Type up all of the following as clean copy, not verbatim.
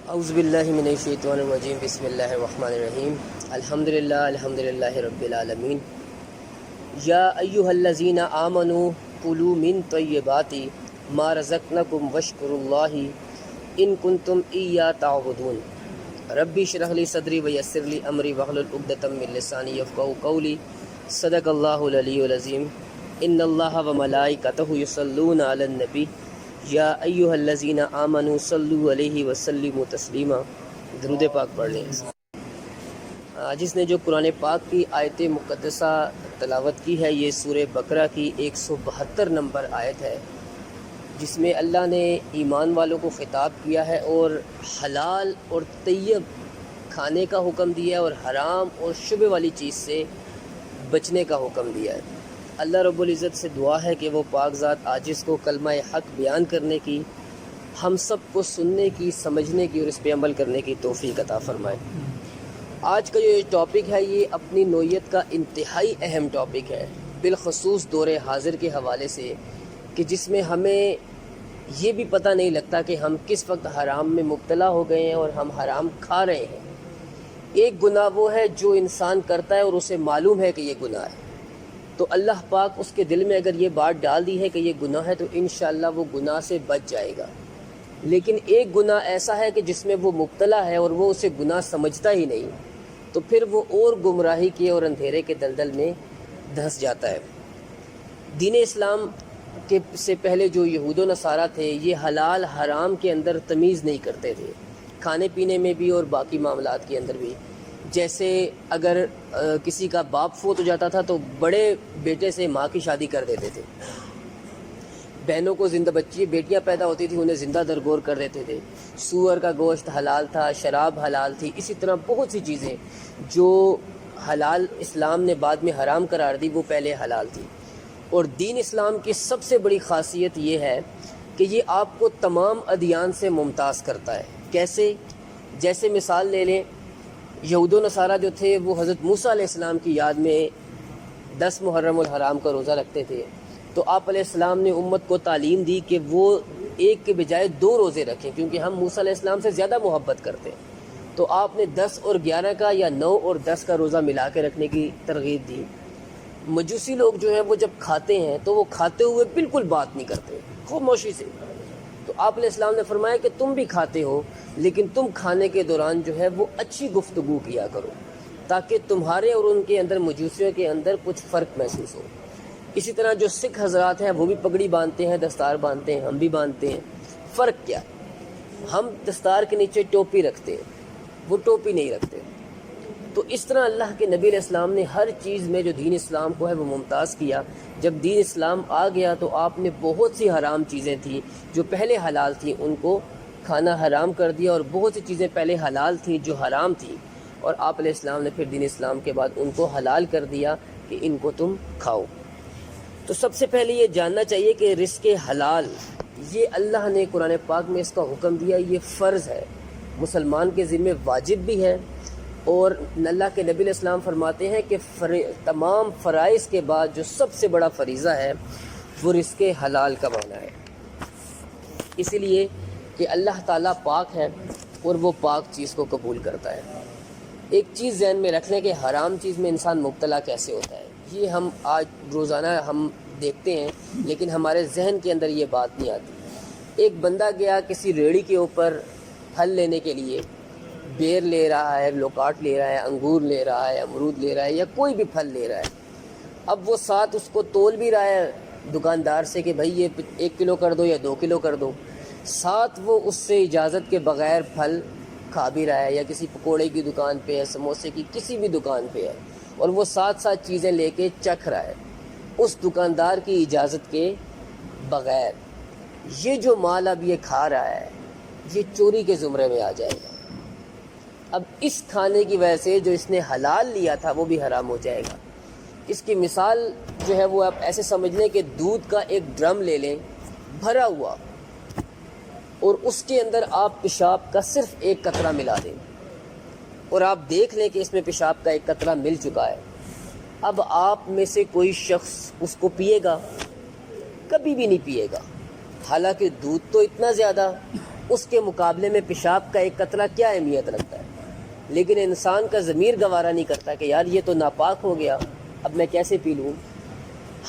اعوذ باللہ من الشیطان الرجیم بسم اللہ الرحمن الرحیم الحمدللہ رب العالمین یا ایہا الذین آمنوا کلوا من طیبات ما رزقناکم واشکروا اللہ ان کنتم ایاہ تعبدون ربی اشرح لی صدری ویسر لی امری واحلل عقدۃ من لسانی یفقہوا قولی صدق اللہ العلی العظیم ان اللہ وملائکتہ یصلون علی النبی یا ایہا الذین آمنوا صلوا علیہ وسلموا تسلیما۔ درود پاک پڑھ لیں۔ جس نے جو قرآن پاک کی آیت مقدسہ تلاوت کی ہے، یہ سورہ بقرہ کی 172 نمبر آیت ہے، جس میں اللہ نے ایمان والوں کو خطاب کیا ہے اور حلال اور طیب کھانے کا حکم دیا ہے اور حرام اور شبہ والی چیز سے بچنے کا حکم دیا ہے۔ اللہ رب العزت سے دعا ہے کہ وہ پاک ذات عاجز کو کلمہ حق بیان کرنے کی، ہم سب کو سننے کی، سمجھنے کی اور اس پہ عمل کرنے کی توفیق عطا فرمائے۔ آج کا جو ٹاپک ہے یہ اپنی نوعیت کا انتہائی اہم ٹاپک ہے، بالخصوص دور حاضر کے حوالے سے، کہ جس میں ہمیں یہ بھی پتہ نہیں لگتا کہ ہم کس وقت حرام میں مبتلا ہو گئے ہیں اور ہم حرام کھا رہے ہیں۔ ایک گناہ وہ ہے جو انسان کرتا ہے اور اسے معلوم ہے کہ یہ گناہ ہے، تو اللہ پاک اس کے دل میں اگر یہ بات ڈال دی ہے کہ یہ گناہ ہے تو انشاءاللہ وہ گناہ سے بچ جائے گا۔ لیکن ایک گناہ ایسا ہے کہ جس میں وہ مبتلا ہے اور وہ اسے گناہ سمجھتا ہی نہیں، تو پھر وہ اور گمراہی کے اور اندھیرے کے دلدل میں دھنس جاتا ہے۔ دین اسلام کے سے پہلے جو یہود و نصارہ تھے، یہ حلال حرام کے اندر تمیز نہیں کرتے تھے، کھانے پینے میں بھی اور باقی معاملات کے اندر بھی۔ جیسے اگر کسی کا باپ فوت ہو جاتا تھا تو بڑے بیٹے سے ماں کی شادی کر دیتے تھے، بہنوں کو زندہ بیٹیاں پیدا ہوتی تھیں انہیں زندہ درگور کر دیتے تھے، سور کا گوشت حلال تھا، شراب حلال تھی، اسی طرح بہت سی چیزیں جو حلال اسلام نے بعد میں حرام قرار دی وہ پہلے حلال تھی۔ اور دین اسلام کی سب سے بڑی خاصیت یہ ہے کہ یہ آپ کو تمام ادیان سے ممتاز کرتا ہے۔ کیسے؟ جیسے مثال لے لیں، یہود و نصارہ جو تھے وہ حضرت موسیٰ علیہ السلام کی یاد میں 10 محرم الحرام کا روزہ رکھتے تھے، تو آپ علیہ السلام نے امت کو تعلیم دی کہ وہ ایک کے بجائے 2 روزے رکھیں، کیونکہ ہم موسیٰ علیہ السلام سے زیادہ محبت کرتے ہیں۔ تو آپ نے 10 اور 11 کا یا 9 اور 10 کا روزہ ملا کے رکھنے کی ترغیب دی۔ مجوسی لوگ جو ہیں وہ جب کھاتے ہیں تو وہ کھاتے ہوئے بالکل بات نہیں کرتے، خاموشی سے۔ تو آپ علیہ السلام نے فرمایا کہ تم بھی کھاتے ہو، لیکن تم کھانے کے دوران جو ہے وہ اچھی گفتگو کیا کرو، تاکہ تمہارے اور ان کے اندر، مجوسیوں کے اندر، کچھ فرق محسوس ہو۔ اسی طرح جو سکھ حضرات ہیں وہ بھی پگڑی باندھتے ہیں، دستار باندھتے ہیں، ہم بھی باندھتے ہیں۔ فرق کیا ہے؟ ہم دستار کے نیچے ٹوپی رکھتے ہیں، وہ ٹوپی نہیں رکھتے۔ تو اس طرح اللہ کے نبی علیہ السلام نے ہر چیز میں جو دین اسلام کو ہے وہ ممتاز کیا۔ جب دین اسلام آ گیا تو آپ نے بہت سی حرام چیزیں تھیں جو پہلے حلال تھیں ان کو کھانا حرام کر دیا، اور بہت سی چیزیں پہلے حلال تھیں جو حرام تھیں، اور آپ علیہ السلام نے پھر دین اسلام کے بعد ان کو حلال کر دیا کہ ان کو تم کھاؤ۔ تو سب سے پہلے یہ جاننا چاہیے کہ رزق حلال، یہ اللہ نے قرآن پاک میں اس کا حکم دیا، یہ فرض ہے، مسلمان کے ذمہ واجب بھی ہے۔ اور اللہ کے نبی علیہ السلام فرماتے ہیں کہ تمام فرائض کے بعد جو سب سے بڑا فریضہ ہے وہ رزق حلال کمانا ہے، اسی لیے کہ اللہ تعالیٰ پاک ہے اور وہ پاک چیز کو قبول کرتا ہے۔ ایک چیز ذہن میں رکھ لیں کہ حرام چیز میں انسان مبتلا کیسے ہوتا ہے۔ یہ ہم آج روزانہ ہم دیکھتے ہیں، لیکن ہمارے ذہن کے اندر یہ بات نہیں آتی۔ ایک بندہ گیا کسی ریڑھی کے اوپر پھل لینے کے لیے، بیر لے رہا ہے، لوکاٹ لے رہا ہے، انگور لے رہا ہے، امرود لے رہا ہے، یا کوئی بھی پھل لے رہا ہے۔ اب وہ ساتھ اس کو تول بھی رہا ہے دکاندار سے کہ بھائی یہ 1 کلو کر دو یا 2 کلو کر دو، ساتھ وہ اس سے اجازت کے بغیر پھل کھا بھی رہا ہے، یا کسی پکوڑے کی دکان پہ ہے، سموسے کی کسی بھی دکان پہ ہے، اور وہ ساتھ ساتھ چیزیں لے کے چکھ رہا ہے اس دکاندار کی اجازت کے بغیر۔ یہ جو مال اب یہ کھا رہا ہے یہ چوری کے زمرے میں آ جائے گا۔ اب اس کھانے کی وجہ سے جو اس نے حلال لیا تھا وہ بھی حرام ہو جائے گا۔ اس کی مثال جو ہے وہ آپ ایسے سمجھ لیں کہ دودھ کا ایک ڈرم لے لیں بھرا ہوا، اور اس کے اندر آپ پیشاب کا صرف 1 قطرہ ملا دیں، اور آپ دیکھ لیں کہ اس میں پیشاب کا 1 قطرہ مل چکا ہے۔ اب آپ میں سے کوئی شخص اس کو پیے گا؟ کبھی بھی نہیں پیے گا، حالانکہ دودھ تو اتنا زیادہ، اس کے مقابلے میں پیشاب کا ایک قطرہ کیا اہمیت رکھتا ہے، لیکن انسان کا ضمیر گوارا نہیں کرتا کہ یار یہ تو ناپاک ہو گیا، اب میں کیسے پی لوں۔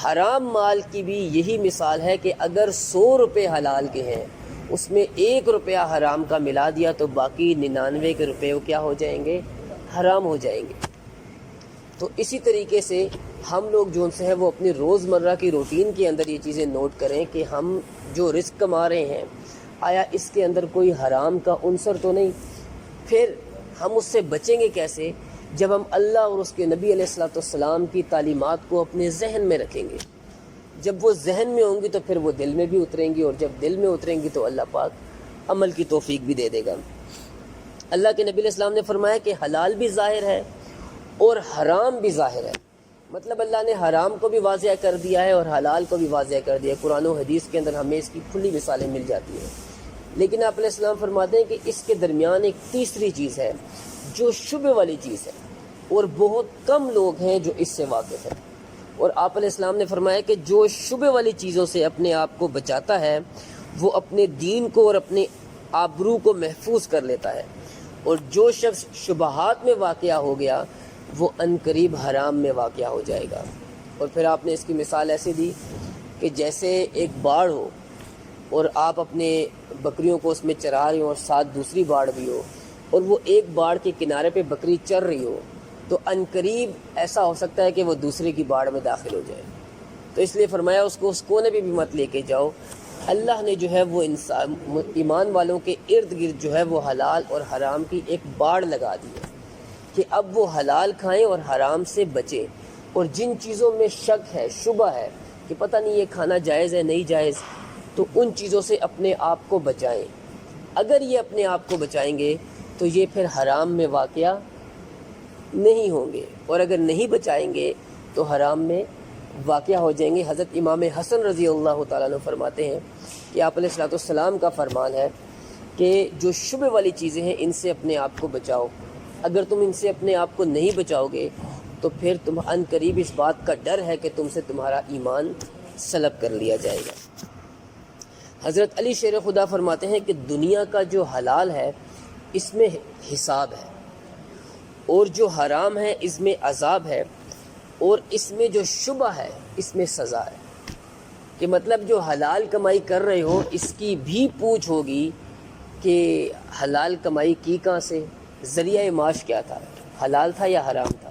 حرام مال کی بھی یہی مثال ہے کہ اگر 100 روپے حلال کے ہیں، اس میں 1 روپیہ حرام کا ملا دیا تو باقی 99 کے روپے کیا ہو جائیں گے، حرام ہو جائیں گے۔ تو اسی طریقے سے ہم لوگ جو ان سے ہے وہ اپنی روزمرہ کی روٹین کے اندر یہ چیزیں نوٹ کریں کہ ہم جو رزق کما رہے ہیں آیا اس کے اندر کوئی حرام کا عنصر تو نہیں، پھر ہم اس سے بچیں گے کیسے؟ جب ہم اللہ اور اس کے نبی علیہ الصلوۃ والسلام کی تعلیمات کو اپنے ذہن میں رکھیں گے۔ جب وہ ذہن میں ہوں گی تو پھر وہ دل میں بھی اتریں گی، اور جب دل میں اتریں گی تو اللہ پاک عمل کی توفیق بھی دے دے گا۔ اللہ کے نبی علیہ السلام نے فرمایا کہ حلال بھی ظاہر ہے اور حرام بھی ظاہر ہے، مطلب اللہ نے حرام کو بھی واضح کر دیا ہے اور حلال کو بھی واضح کر دیا ہے۔ قرآن و حدیث کے اندر ہمیں اس کی کھلی مثالیں مل جاتی ہیں، لیکن آپ علیہ السلام فرماتے ہیں کہ اس کے درمیان ایک تیسری چیز ہے جو شبہ والی چیز ہے، اور بہت کم لوگ ہیں جو اس سے واقف ہیں۔ اور آپ علیہ السلام نے فرمایا کہ جو شبہ والی چیزوں سے اپنے آپ کو بچاتا ہے وہ اپنے دین کو اور اپنے آبرو کو محفوظ کر لیتا ہے، اور جو شخص شبہات میں واقع ہو گیا وہ عنقریب حرام میں واقع ہو جائے گا۔ اور پھر آپ نے اس کی مثال ایسے دی کہ جیسے ایک باڑ ہو اور آپ اپنے بکریوں کو اس میں چرا رہے ہو اور ساتھ دوسری باڑ بھی ہو، اور وہ ایک باڑ کے کنارے پہ بکری چر رہی ہو، تو عنقریب ایسا ہو سکتا ہے کہ وہ دوسرے کی باڑ میں داخل ہو جائے۔ تو اس لیے فرمایا اس کو اس کونے پہ بھی مت لے کے جاؤ۔ اللہ نے جو ہے وہ انسان ایمان والوں کے ارد گرد جو ہے وہ حلال اور حرام کی ایک باڑ لگا دی ہے کہ اب وہ حلال کھائیں اور حرام سے بچیں، اور جن چیزوں میں شک ہے، شبہ ہے کہ پتہ نہیں یہ کھانا جائز ہے نہیں جائز، تو ان چیزوں سے اپنے آپ کو بچائیں۔ اگر یہ اپنے آپ کو بچائیں گے تو یہ پھر حرام میں واقع نہیں ہوں گے، اور اگر نہیں بچائیں گے تو حرام میں واقع ہو جائیں گے۔ حضرت امام حسن رضی اللہ تعالیٰ عنہ فرماتے ہیں کہ آپ علیہ الصلوۃ والسلام کا فرمان ہے کہ جو شبہ والی چیزیں ہیں ان سے اپنے آپ کو بچاؤ، اگر تم ان سے اپنے آپ کو نہیں بچاؤ گے تو پھر تم عنقریب اس بات کا ڈر ہے کہ تم سے تمہارا ایمان سلب کر لیا جائے گا۔ حضرت علی شیر خدا فرماتے ہیں کہ دنیا کا جو حلال ہے اس میں حساب ہے، اور جو حرام ہے اس میں عذاب ہے، اور اس میں جو شبہ ہے اس میں سزا ہے۔ کہ مطلب جو حلال کمائی کر رہے ہو اس کی بھی پوچھ ہوگی کہ حلال کمائی کی کہاں سے، ذریعہ معاش کیا تھا، حلال تھا یا حرام تھا،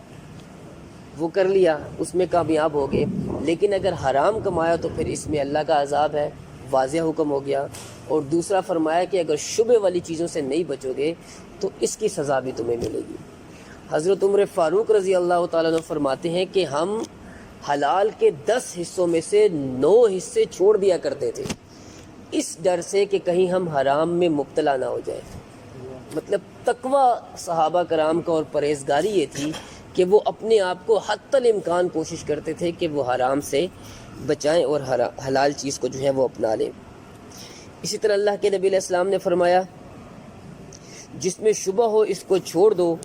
وہ کر لیا اس میں کامیاب ہو گئے۔ لیکن اگر حرام کمایا تو پھر اس میں اللہ کا عذاب ہے، واضح حکم ہو گیا۔ اور دوسرا فرمایا کہ اگر شبہ والی چیزوں سے نہیں بچو گے تو اس کی سزا بھی تمہیں ملے گی۔ حضرت عمر فاروق رضی اللہ تعالیٰ عنہ فرماتے ہیں کہ ہم حلال کے 10 حصوں میں سے 9 حصے چھوڑ دیا کرتے تھے، اس ڈر سے کہ کہیں ہم حرام میں مبتلا نہ ہو جائیں۔ مطلب تقوی صحابہ کرام کا اور پرہیزگاری یہ تھی کہ وہ اپنے آپ کو حتی الامکان کوشش کرتے تھے کہ وہ حرام سے بچائیں اور حلال چیز کو جو ہے وہ اپنا لیں۔ اسی طرح اللہ کے نبی علیہ السلام نے فرمایا جس میں شبہ ہو اس کو چھوڑ دو،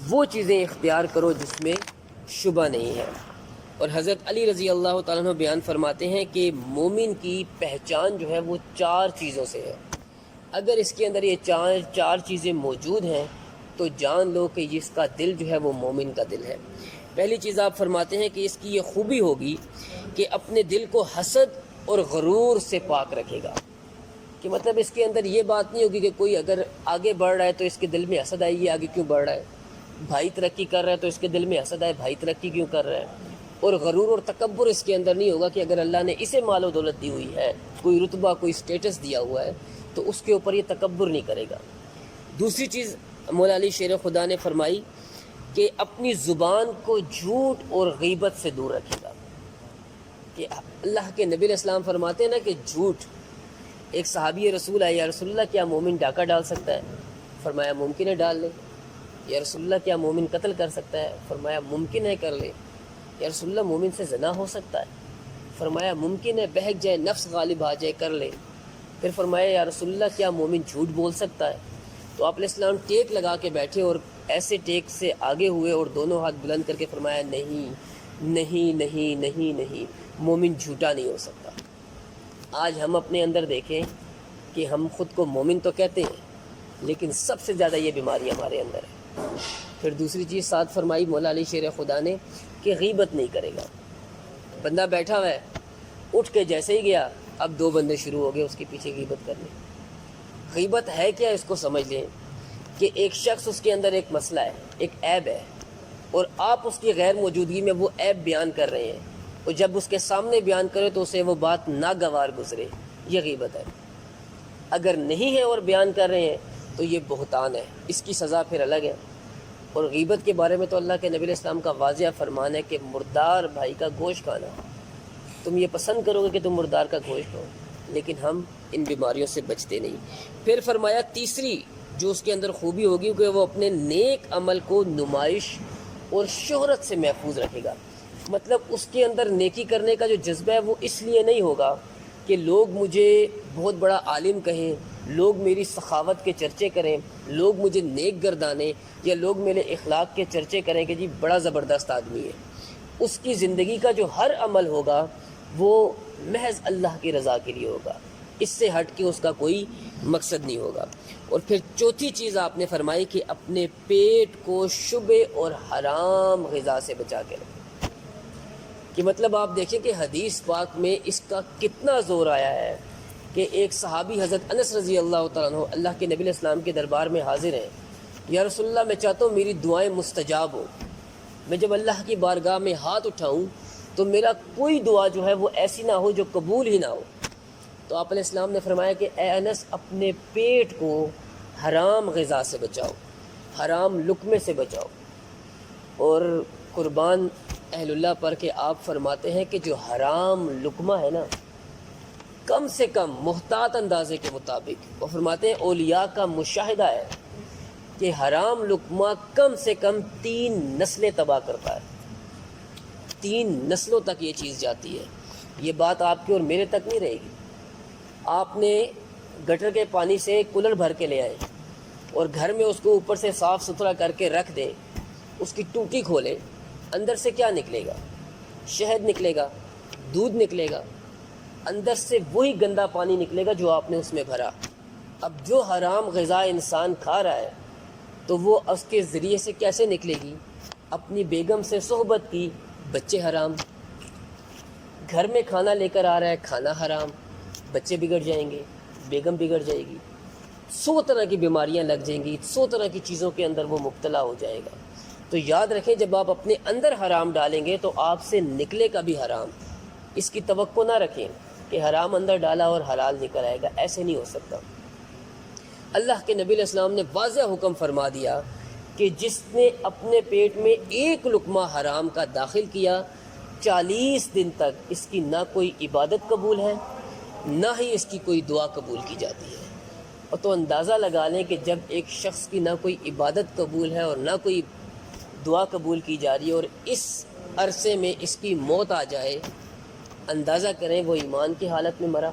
وہ چیزیں اختیار کرو جس میں شبہ نہیں ہے۔ اور حضرت علی رضی اللہ تعالیٰ عنہ بیان فرماتے ہیں کہ مومن کی پہچان جو ہے وہ 4 چیزوں سے ہے، اگر اس کے اندر یہ چار چیزیں موجود ہیں تو جان لو کہ اس کا دل جو ہے وہ مومن کا دل ہے۔ پہلی چیز آپ فرماتے ہیں کہ اس کی یہ خوبی ہوگی کہ اپنے دل کو حسد اور غرور سے پاک رکھے گا، کہ مطلب اس کے اندر یہ بات نہیں ہوگی کہ کوئی اگر آگے بڑھ رہا ہے تو اس کے دل میں حسد آئی یہ آگے کیوں بڑھ رہا ہے، بھائی ترقی کر رہا ہے تو اس کے دل میں حسد آئے بھائی ترقی کیوں کر رہا ہے، اور غرور اور تکبر اس کے اندر نہیں ہوگا کہ اگر اللہ نے اسے مال و دولت دی ہوئی ہے، کوئی رتبہ کوئی سٹیٹس دیا ہوا ہے تو اس کے اوپر یہ تکبر نہیں کرے گا۔ دوسری چیز مولا علی شیر خدا نے فرمائی کہ اپنی زبان کو جھوٹ اور غیبت سے دور رکھے گا، کہ اللہ کے نبی علیہ السلام فرماتے ہیں نا کہ جھوٹ، ایک صحابی رسول آئے، یا رسول اللہ کیا مومن ڈاکہ ڈال سکتا ہے؟ فرمایا ممکن ہے ڈال لے۔ یا رسول اللہ کیا مومن قتل کر سکتا ہے؟ فرمایا ممکن ہے کر لے۔ یا رسول اللہ مومن سے زنا ہو سکتا ہے؟ فرمایا ممکن ہے، بہک جائے نفس غالب آ جائے کر لے۔ پھر فرمایا یا رسول اللہ کیا مومن جھوٹ بول سکتا ہے؟ تو آپ علیہ السلام ٹیک لگا کے بیٹھے اور ایسے ٹیک سے آگے ہوئے اور دونوں ہاتھ بلند کر کے فرمایا نہیں نہیں نہیں نہیں نہیں، مومن جھوٹا نہیں ہو سکتا۔ آج ہم اپنے اندر دیکھیں کہ ہم خود کو مومن تو کہتے ہیں لیکن سب سے زیادہ یہ بیماری ہمارے اندر ہے۔ پھر دوسری چیز ساتھ فرمائی مولا علی شیر خدا نے کہ غیبت نہیں کرے گا۔ بندہ بیٹھا ہوا ہے، اٹھ کے جیسے ہی گیا، اب 2 بندے شروع ہو گئے اس کے پیچھے غیبت کرنے۔ غیبت ہے کیا، اس کو سمجھ لیں کہ ایک شخص، اس کے اندر ایک مسئلہ ہے، ایک عیب ہے، اور آپ اس کی غیر موجودگی میں وہ عیب بیان کر رہے ہیں، اور جب اس کے سامنے بیان کرے تو اسے وہ بات ناگوار گزرے، یہ غیبت ہے۔ اگر نہیں ہے اور بیان کر رہے ہیں تو یہ بہتان ہے، اس کی سزا پھر الگ ہے۔ اور غیبت کے بارے میں تو اللہ کے نبی علیہ السلام کا واضح فرمان ہے کہ مردار بھائی کا گوشت کھانا، تم یہ پسند کرو گے کہ تم مردار کا گوشت کھاؤ، لیکن ہم ان بیماریوں سے بچتے نہیں۔ پھر فرمایا تیسری جو اس کے اندر خوبی ہوگی کہ وہ اپنے نیک عمل کو نمائش اور شہرت سے محفوظ رکھے گا۔ مطلب اس کے اندر نیکی کرنے کا جو جذبہ ہے وہ اس لیے نہیں ہوگا کہ لوگ مجھے بہت بڑا عالم کہیں، لوگ میری سخاوت کے چرچے کریں، لوگ مجھے نیک گردانیں، یا لوگ میرے اخلاق کے چرچے کریں کہ جی بڑا زبردست آدمی ہے۔ اس کی زندگی کا جو ہر عمل ہوگا وہ محض اللہ کی رضا کے لیے ہوگا، اس سے ہٹ کے اس کا کوئی مقصد نہیں ہوگا۔ اور پھر چوتھی چیز آپ نے فرمائی کہ اپنے پیٹ کو شبہ اور حرام غذا سے بچا کے رکھیں۔ کہ مطلب آپ دیکھیں کہ حدیث پاک میں اس کا کتنا زور آیا ہے کہ ایک صحابی حضرت انس رضی اللہ تعالیٰ عنہ اللہ کے نبی علیہ السلام کے دربار میں حاضر ہیں۔ یا رسول اللہ، میں چاہتا ہوں میری دعائیں مستجاب ہوں، میں جب اللہ کی بارگاہ میں ہاتھ اٹھاؤں تو میرا کوئی دعا جو ہے وہ ایسی نہ ہو جو قبول ہی نہ ہو۔ تو آپ علیہ السلام نے فرمایا کہ اے انس، اپنے پیٹ کو حرام غذا سے بچاؤ، حرام لقمے سے بچاؤ۔ اور قربان اہل اللہ پر کہ آپ فرماتے ہیں کہ جو حرام لقمہ ہے نا، کم سے کم محتاط اندازے کے مطابق وہ فرماتے ہیں اولیاء کا مشاہدہ ہے کہ حرام لقمہ کم سے کم 3 نسلیں تباہ کرتا ہے، 3 نسلوں تک یہ چیز جاتی ہے۔ یہ بات آپ کی اور میرے تک نہیں رہے گی۔ آپ نے گٹر کے پانی سے کولر بھر کے لے آئے اور گھر میں اس کو اوپر سے صاف ستھرا کر کے رکھ دیں، اس کی ٹوٹی کھولیں، اندر سے کیا نکلے گا؟ شہد نکلے گا، دودھ نکلے گا، اندر سے وہی گندا پانی نکلے گا جو آپ نے اس میں بھرا۔ اب جو حرام غذا انسان کھا رہا ہے تو وہ اس کے ذریعے سے کیسے نکلے گی؟ اپنی بیگم سے صحبت کی، بچے حرام، گھر میں کھانا لے کر آ رہا ہے، کھانا حرام، بچے بگڑ جائیں گے، بیگم بگڑ جائے گی، 100 طرح کی بیماریاں لگ جائیں گی، 100 طرح کی چیزوں کے اندر وہ مبتلا ہو جائے گا۔ تو یاد رکھیں جب آپ اپنے اندر حرام ڈالیں گے تو آپ سے نکلے گا بھی حرام۔ اس کی توقع نہ رکھیں کہ حرام اندر ڈالا اور حلال نکل آئے گا، ایسے نہیں ہو سکتا۔ اللہ کے نبی علیہ السلام نے واضح حکم فرما دیا کہ جس نے اپنے پیٹ میں 1 لقمہ حرام کا داخل کیا، 40 دن تک اس کی نہ کوئی عبادت قبول ہے، نہ ہی اس کی کوئی دعا قبول کی جاتی ہے۔ اور تو اندازہ لگا لیں کہ جب ایک شخص کی نہ کوئی عبادت قبول ہے اور نہ کوئی دعا قبول کی جا رہی ہے اور اس عرصے میں اس کی موت آ جائے، اندازہ کریں وہ ایمان کی حالت میں مرا۔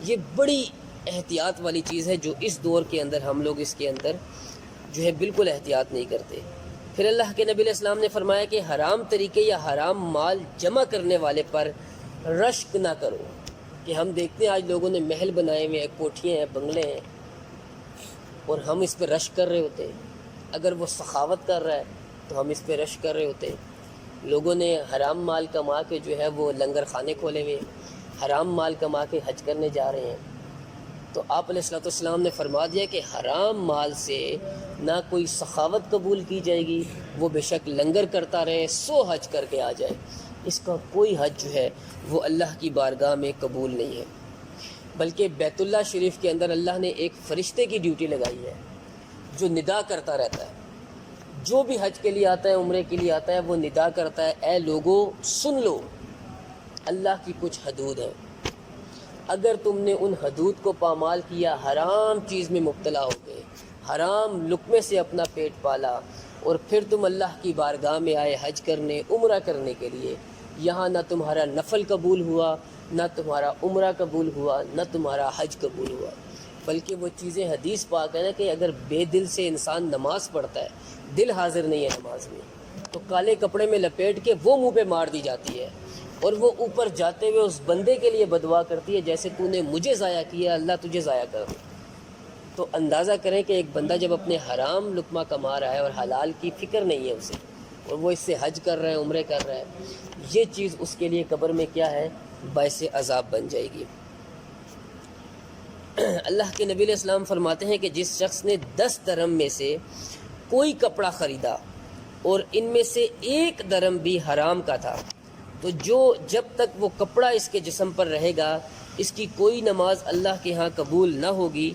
یہ بڑی احتیاط والی چیز ہے جو اس دور کے اندر ہم لوگ اس کے اندر جو ہے بالکل احتیاط نہیں کرتے۔ پھر اللہ کے نبی علیہ السلام نے فرمایا کہ حرام طریقے یا حرام مال جمع کرنے والے پر رشک نہ کرو۔ کہ ہم دیکھتے ہیں آج لوگوں نے محل بنائے ہوئے ہیں، کوٹھیاں ہیں، بنگلے ہیں، اور ہم اس پہ رشک کر رہے ہوتے ہیں۔ اگر وہ سخاوت کر رہا ہے تو ہم اس پہ رشک کر رہے ہوتے ہیں۔ لوگوں نے حرام مال کما کے جو ہے وہ لنگر خانے کھولے ہوئے، حرام مال کما کے حج کرنے جا رہے ہیں۔ تو آپ علیہ السلام نے فرما دیا کہ حرام مال سے نہ کوئی سخاوت قبول کی جائے گی، وہ بے شک لنگر کرتا رہے، 100 حج کر کے آ جائے، اس کا کوئی حج جو ہے وہ اللہ کی بارگاہ میں قبول نہیں ہے۔ بلکہ بیت اللہ شریف کے اندر اللہ نے ایک فرشتے کی ڈیوٹی لگائی ہے جو ندا کرتا رہتا ہے۔ جو بھی حج کے لیے آتا ہے، عمرے کے لیے آتا ہے، وہ ندا کرتا ہے، اے لوگو سن لو، اللہ کی کچھ حدود ہیں، اگر تم نے ان حدود کو پامال کیا، حرام چیز میں مبتلا ہو گئے، حرام لقمے سے اپنا پیٹ پالا، اور پھر تم اللہ کی بارگاہ میں آئے حج کرنے، عمرہ کرنے کے لیے، یہاں نہ تمہارا نفل قبول ہوا، نہ تمہارا عمرہ قبول ہوا، نہ تمہارا حج قبول ہوا۔ بلکہ وہ چیزیں حدیث پاک ہے نا کہ اگر بے دل سے انسان نماز پڑھتا ہے، دل حاضر نہیں ہے نماز میں، تو کالے کپڑے میں لپیٹ کے وہ منہ پہ مار دی جاتی ہے، اور وہ اوپر جاتے ہوئے اس بندے کے لیے بددعا کرتی ہے جیسے تو نے مجھے ضائع کیا، اللہ تجھے ضائع کر دے۔ تو اندازہ کریں کہ ایک بندہ جب اپنے حرام لقمہ کما رہا ہے اور حلال کی فکر نہیں ہے اسے، اور وہ اس سے حج کر رہا ہے، عمرے کر رہا ہے، یہ چیز اس کے لیے قبر میں کیا ہے؟ باعث عذاب بن جائے گی۔ اللہ کے نبی علیہ السلام فرماتے ہیں کہ جس شخص نے 10 درہم میں سے کوئی کپڑا خریدا اور ان میں سے 1 درہم بھی حرام کا تھا، تو جب تک وہ کپڑا اس کے جسم پر رہے گا اس کی کوئی نماز اللہ کے ہاں قبول نہ ہوگی۔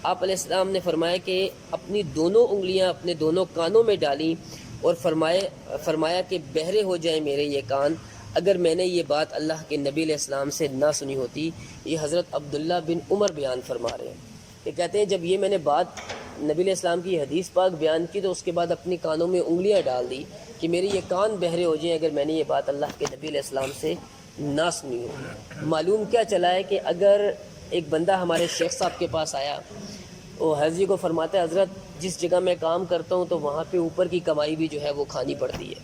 آپ علیہ السلام نے فرمایا کہ اپنی دونوں انگلیاں اپنے دونوں کانوں میں ڈالیں اور فرمایا کہ بہرے ہو جائیں میرے یہ کان اگر میں نے یہ بات اللہ کے نبی علیہ السلام سے نہ سنی ہوتی۔ یہ حضرت عبداللہ بن عمر بیان فرما رہے ہیں کہ کہتے ہیں جب یہ میں نے بات نبی علیہ السلام کی حدیث پاک بیان کی تو اس کے بعد اپنی کانوں میں انگلیاں ڈال دی کہ میرے یہ کان بہرے ہو جائیں اگر میں نے یہ بات اللہ کے نبی علیہ السلام سے نہ سنی ہو۔ معلوم کیا چلا ہے کہ اگر ایک بندہ ہمارے شیخ صاحب کے پاس آیا، وہ حضرت کو فرماتا ہے حضرت جس جگہ میں کام کرتا ہوں تو وہاں پہ اوپر کی کمائی بھی جو ہے وہ کھانی پڑتی ہے،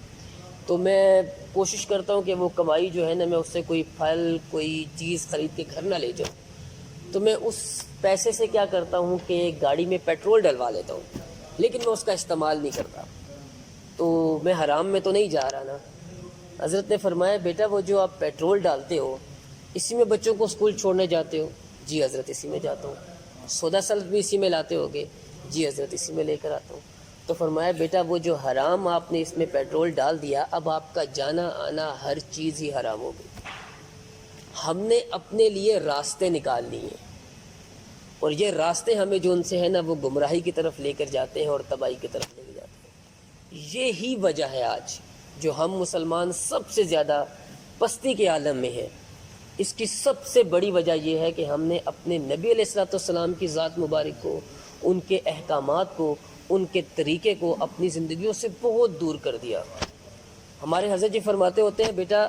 تو میں کوشش کرتا ہوں کہ وہ کمائی جو ہے نا میں اس سے کوئی پھل کوئی چیز خرید کے گھر نہ لے جاؤں، تو میں اس پیسے سے کیا کرتا ہوں کہ گاڑی میں پیٹرول ڈلوا لیتا ہوں، لیکن میں اس کا استعمال نہیں کرتا، تو میں حرام میں تو نہیں جا رہا نا۔ حضرت نے فرمایا بیٹا وہ جو آپ پیٹرول ڈالتے ہو اسی میں بچوں کو اسکول چھوڑنے جاتے ہو؟ جی حضرت اسی میں جاتا ہوں۔ سودا سلف بھی اسی میں لاتے ہوگے؟ جی حضرت اسی میں لے کر آتا ہوں۔ تو فرمایا بیٹا وہ جو حرام آپ نے اس میں پیٹرول ڈال دیا اب آپ کا جانا آنا ہر چیز ہی حرام ہو گئی۔ ہم نے اپنے لیے راستے نکال لیے اور یہ راستے ہمیں جو ان سے ہے نا وہ گمراہی کی طرف لے کر جاتے ہیں اور تباہی کی طرف لے کے جاتے ہیں۔ یہی وجہ ہے آج جو ہم مسلمان سب سے زیادہ پستی کے عالم میں ہیں، اس کی سب سے بڑی وجہ یہ ہے کہ ہم نے اپنے نبی علیہ الصلوۃ والسلام کی ذات مبارک کو، ان کے احکامات کو، ان کے طریقے کو اپنی زندگیوں سے بہت دور کر دیا۔ ہمارے حضرت جی فرماتے ہوتے ہیں بیٹا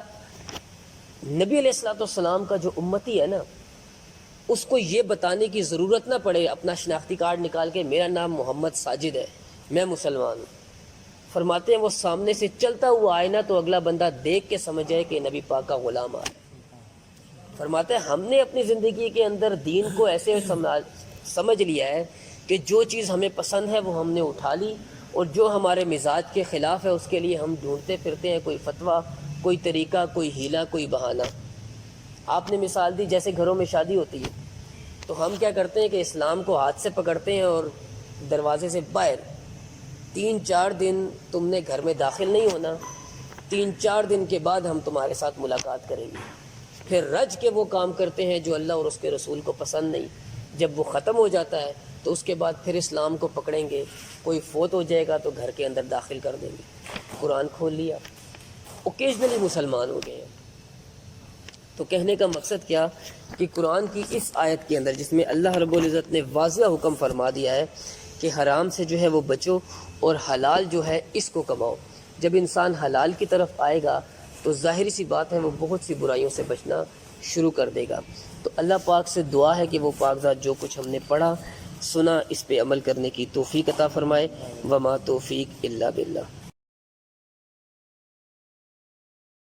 نبی علیہ الصلوۃ والسلام کا جو امتی ہے نا اس کو یہ بتانے کی ضرورت نہ پڑے اپنا شناختی کارڈ نکال کے میرا نام محمد ساجد ہے میں مسلمان ہوں۔ فرماتے ہیں وہ سامنے سے چلتا ہوا آئے نا تو اگلا بندہ دیکھ کے سمجھ جائے کہ نبی پاک کا غلام آ رہا ہے۔ فرماتے ہیں ہم نے اپنی زندگی کے اندر دین کو ایسے سمجھ لیا ہے کہ جو چیز ہمیں پسند ہے وہ ہم نے اٹھا لی اور جو ہمارے مزاج کے خلاف ہے اس کے لیے ہم ڈھونڈتے پھرتے ہیں کوئی فتویٰ، کوئی طریقہ، کوئی ہیلا، کوئی بہانہ۔ آپ نے مثال دی جیسے گھروں میں شادی ہوتی ہے تو ہم کیا کرتے ہیں کہ اسلام کو ہاتھ سے پکڑتے ہیں اور دروازے سے باہر 3-4 دن تم نے گھر میں داخل نہیں ہونا، 3-4 دن کے بعد ہم تمہارے ساتھ ملاقات کریں گے۔ پھر رج کے وہ کام کرتے ہیں جو اللہ اور اس کے رسول کو پسند نہیں۔ جب وہ ختم ہو جاتا ہے تو اس کے بعد پھر اسلام کو پکڑیں گے، کوئی فوت ہو جائے گا تو گھر کے اندر داخل کر دیں گے، قرآن کھول لیا، اوکیجنلی مسلمان ہو گئے ہیں۔ تو کہنے کا مقصد کیا کہ قرآن کی اس آیت کے اندر جس میں اللہ رب العزت نے واضح حکم فرما دیا ہے کہ حرام سے جو ہے وہ بچو اور حلال جو ہے اس کو کماؤ۔ جب انسان حلال کی طرف آئے گا تو ظاہری سی بات ہے وہ بہت سی برائیوں سے بچنا شروع کر دے گا۔ تو اللہ پاک سے دعا ہے کہ وہ پاک ذات جو کچھ ہم نے پڑھا سنا اس پہ عمل کرنے کی توفیق عطا فرمائے۔ وما توفیق الا باللہ۔